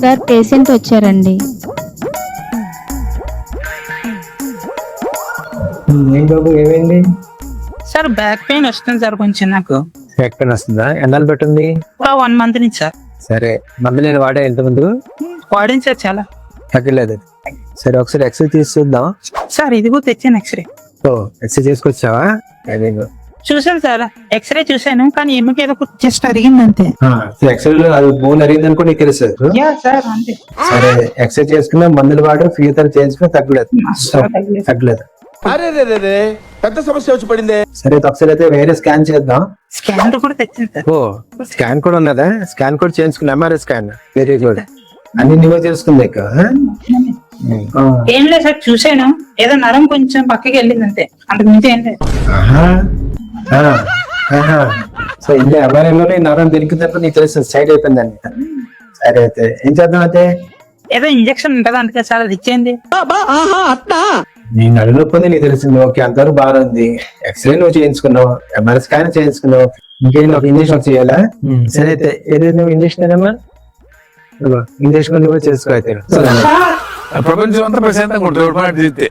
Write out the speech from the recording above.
Sir patient వచ్చారండి. ఏం బాబు ఏమైంది? సార్ బ్యాక్ పెయిన్ వస్తుంది సార్ కొంచెం నాకు. ఎక్కడ వస్తుందా? ఎన్నాళ్ళు పెట్టింది? 1 మంత్ నుంచి సార్. సరే మందు నేను వాడా ఇంత ముందు వాడింది సార్ చాలా. తగ్గలేదు. సరే ఒకసారి ఎక్స్రే తీసి చూద్దాం. సార్ ఇదిగో తెచ్చాను ఎక్స్రే. ఓ ఎక్స్రే చేసుకొచ్చావా? Very good. చూసాను సార్ ఎక్స్రే చూసాను కానీ ఎముక ఏదో జస్ట్ అరిగింది అంతే. ఎక్స్రే అది బోన్ అరిగింది అనుకో నీకు తెలుసు. యా సార్ అంతే. సరే ఎక్స్రే చేసుకున్నా మందులు వాడు ఫీజర్ చేయించుకున్నా తగ్గలేదు. అరే రే రే రే పెద్ద సమస్య వచ్చి పడిందే. సరే అయితే ఒకసారి అయితే వేరే స్కాన్ చేద్దాం. స్కానర్ కూడా తెచ్చాను సార్. ఓ స్కాన్ కూడా ఉన్నదా? స్కాన్ కూడా చేయించుకున్నా. MRI scan. Very good. అన్ని నువ్వే చేసుకుంది ఇక. ఏం లేదు సార్ చూసాను ఏదో నరం కొంచెం పక్కకి వెళ్ళింది అంతే, అంతకు మించి ఏం లేదు. సో ఇంట్లో ఎంఆర్ఐలోనే నరం దొరికిందంటే నీకు తెలుసు సైడ్ అయిపోయిందని. సరే అయితే ఏం చేద్దాం అయితే? ఏదో ఇంజక్షన్ ఉంటది అందుకే సార్ అది ఇచ్చేయండి. నీ నడునొప్పి నీకు తెలిసింది. ఓకే అంతవరకు బాగుంది. ఎక్స్రే నువ్వు చేయించుకున్నావు, ఎంఆర్ఐ స్కాన్ చేయించుకున్నావు, ఇంకేం ఒక ఇంజక్షన్ చేయాలా? సరే అయితే ఏదైతే నువ్వు ఇంజక్షన్ ఏదమ్మా ఇంజక్షన్ నువ్వు చేసుకో అయితే. ప్రపంచం అంతా ప్రశాంతంగా ఉంటుంది.